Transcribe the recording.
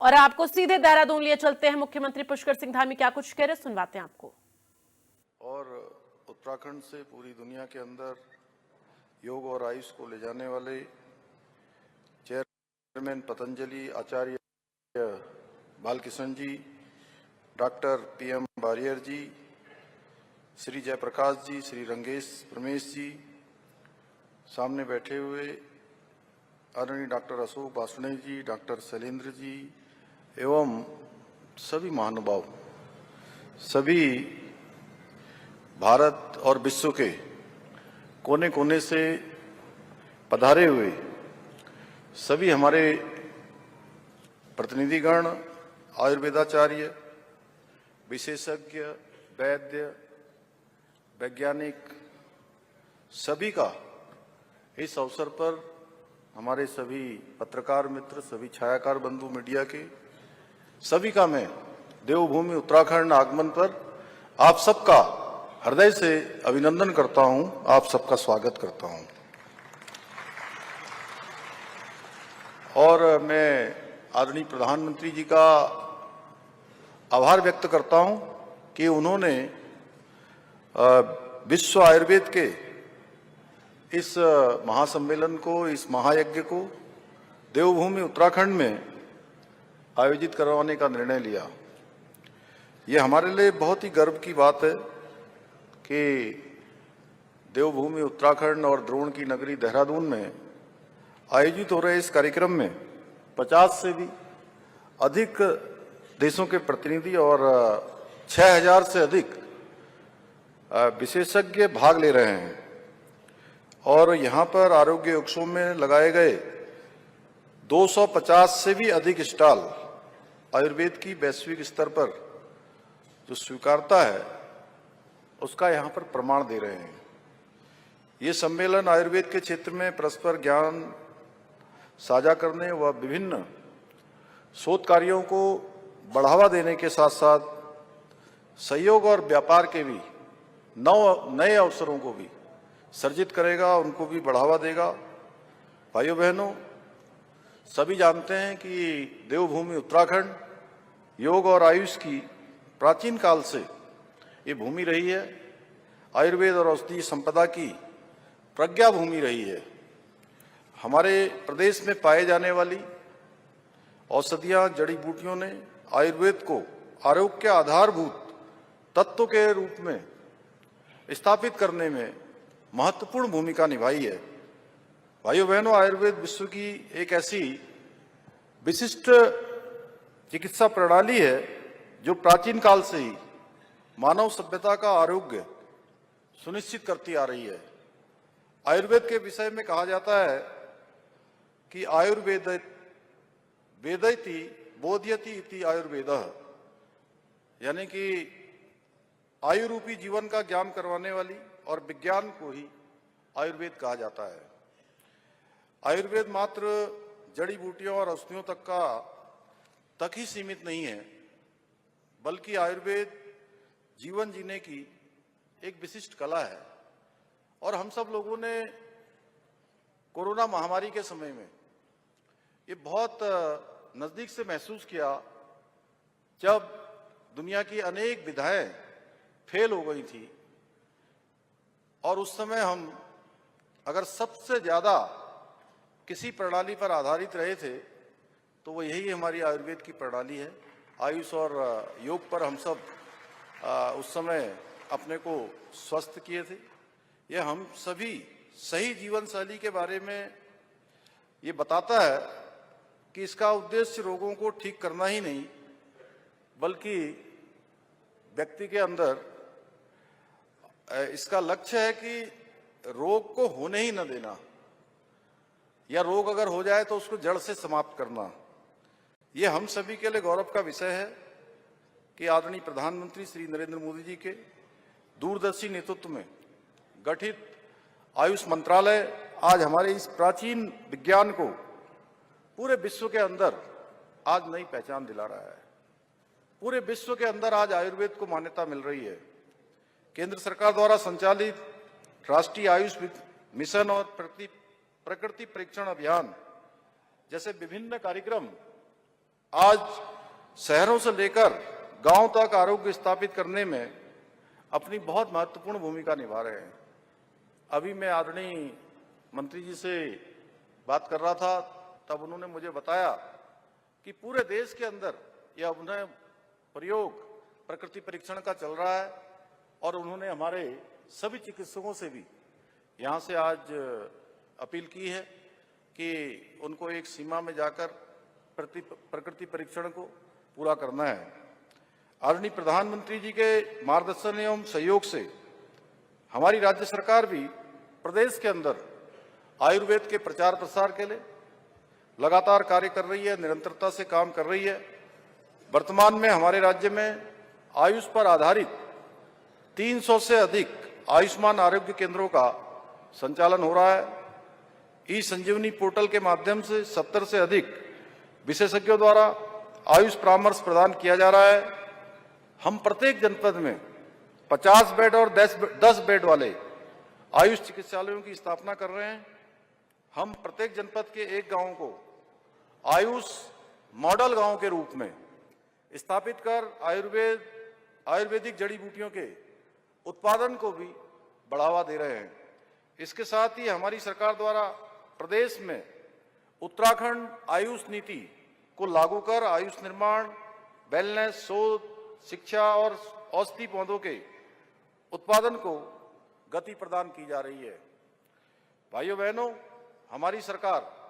और आपको सीधे देहरादून लिए चलते हैं। मुख्यमंत्री पुष्कर सिंह धामी क्या कुछ कह रहे, सुनवाते हैं आपको। और उत्तराखंड से पूरी दुनिया के अंदर योग और आयुष को ले जाने वाले चेयरमैन पतंजलि आचार्य बालकिशन जी, डॉक्टर PM वारियर जी, श्री जयप्रकाश जी, श्री रंगेश प्रमेश जी, सामने बैठे हुए आदरणीय डॉक्टर अशोक वासुदेव जी, डॉक्टर शैलेंद्र जी एवं सभी महानुभाव, सभी भारत और विश्व के कोने कोने से पधारे हुए सभी हमारे प्रतिनिधिगण, आयुर्वेदाचार्य, विशेषज्ञ, वैद्य, वैज्ञानिक, सभी का इस अवसर पर, हमारे सभी पत्रकार मित्र, सभी छायाकार बंधु मीडिया के सभी का मैं देवभूमि उत्तराखंड आगमन पर आप सबका हृदय से अभिनंदन करता हूं, आप सबका स्वागत करता हूं। और मैं आदरणीय प्रधानमंत्री जी का आभार व्यक्त करता हूं कि उन्होंने विश्व आयुर्वेद के इस महासम्मेलन को, इस महायज्ञ को देवभूमि उत्तराखंड में आयोजित करवाने का निर्णय लिया। ये हमारे लिए बहुत ही गर्व की बात है कि देवभूमि उत्तराखंड और द्रोण की नगरी देहरादून में आयोजित हो रहे इस कार्यक्रम में 50 से भी अधिक देशों के प्रतिनिधि और 6000 से अधिक विशेषज्ञ भाग ले रहे हैं। और यहाँ पर आरोग्य उत्सव में लगाए गए 250 से भी अधिक स्टॉल आयुर्वेद की वैश्विक स्तर पर जो स्वीकारता है उसका यहाँ पर प्रमाण दे रहे हैं। ये सम्मेलन आयुर्वेद के क्षेत्र में परस्पर ज्ञान साझा करने व विभिन्न शोध कार्यों को बढ़ावा देने के साथ साथ सहयोग और व्यापार के भी नए अवसरों को भी सर्जित करेगा, उनको भी बढ़ावा देगा। भाइयों बहनों, सभी जानते हैं कि देवभूमि उत्तराखंड योग और आयुष की प्राचीन काल से ये भूमि रही है, आयुर्वेद और औषधीय संपदा की प्रज्ञा भूमि रही है। हमारे प्रदेश में पाए जाने वाली औषधियां, जड़ी बूटियों ने आयुर्वेद को आरोग्य के आधारभूत तत्व के रूप में स्थापित करने में महत्वपूर्ण भूमिका निभाई है। भाइयों बहनों, आयुर्वेद विश्व की एक ऐसी विशिष्ट चिकित्सा प्रणाली है जो प्राचीन काल से ही मानव सभ्यता का आरोग्य सुनिश्चित करती आ रही है। आयुर्वेद के विषय में कहा जाता है कि आयुर्वेद वेदयति बोध्यति इति आयुर्वेदः, यानी कि आयु रूपी जीवन का ज्ञान करवाने वाली और विज्ञान को ही आयुर्वेद कहा जाता है। आयुर्वेद मात्र जड़ी बूटियों और औषधियों तक ही सीमित नहीं है, बल्कि आयुर्वेद जीवन जीने की एक विशिष्ट कला है। और हम सब लोगों ने कोरोना महामारी के समय में ये बहुत नजदीक से महसूस किया, जब दुनिया की अनेक विधाएं फेल हो गई थी। और उस समय हम अगर सबसे ज्यादा किसी प्रणाली पर आधारित रहे थे तो वो यही हमारी आयुर्वेद की प्रणाली है। आयुष और योग पर हम सब उस समय अपने को स्वस्थ किए थे। यह हम सभी सही जीवन शैली के बारे में ये बताता है कि इसका उद्देश्य रोगों को ठीक करना ही नहीं, बल्कि व्यक्ति के अंदर इसका लक्ष्य है कि रोग को होने ही न देना, या रोग अगर हो जाए तो उसको जड़ से समाप्त करना। यह हम सभी के लिए गौरव का विषय है कि आदरणीय प्रधानमंत्री श्री नरेंद्र मोदी जी के दूरदर्शी नेतृत्व में गठित आयुष मंत्रालय आज हमारे इस प्राचीन विज्ञान को पूरे विश्व के अंदर आज नई पहचान दिला रहा है। पूरे विश्व के अंदर आज आयुर्वेद को मान्यता मिल रही है। केंद्र सरकार द्वारा संचालित राष्ट्रीय आयुष मिशन और प्रकृति परीक्षण अभियान जैसे विभिन्न कार्यक्रम आज शहरों से लेकर गांव तक आरोग्य स्थापित करने में अपनी बहुत महत्वपूर्ण भूमिका निभा रहे हैं। अभी मैं आदरणीय मंत्री जी से बात कर रहा था, तब उन्होंने मुझे बताया कि पूरे देश के अंदर यह अभिनव प्रयोग प्रकृति परीक्षण का चल रहा है और उन्होंने हमारे सभी चिकित्सकों से भी यहाँ से आज अपील की है कि उनको एक सीमा में जाकर प्रकृति परीक्षण को पूरा करना है। आदरणीय प्रधानमंत्री जी के मार्गदर्शन एवं सहयोग से हमारी राज्य सरकार भी प्रदेश के अंदर आयुर्वेद के प्रचार प्रसार के लिए लगातार कार्य कर रही है, निरंतरता से काम कर रही है। वर्तमान में हमारे राज्य में आयुष पर आधारित 300 से अधिक आयुष्मान आरोग्य केंद्रों का संचालन हो रहा है। ई संजीवनी पोर्टल के माध्यम से 70 से अधिक विशेषज्ञों द्वारा आयुष परामर्श प्रदान किया जा रहा है। हम प्रत्येक जनपद में 50 बेड और 10 बेड वाले आयुष चिकित्सालयों की स्थापना कर रहे हैं। हम प्रत्येक जनपद के एक गांव को आयुष मॉडल गांव के रूप में स्थापित कर आयुर्वेदिक जड़ी बूटियों के उत्पादन को भी बढ़ावा दे रहे हैं। इसके साथ ही हमारी सरकार द्वारा प्रदेश में उत्तराखंड आयुष नीति को लागू कर आयुष निर्माण, वेलनेस, शोध, शिक्षा और औषधि पौधों के उत्पादन को गति प्रदान की जा रही है। भाइयों बहनों, हमारी सरकार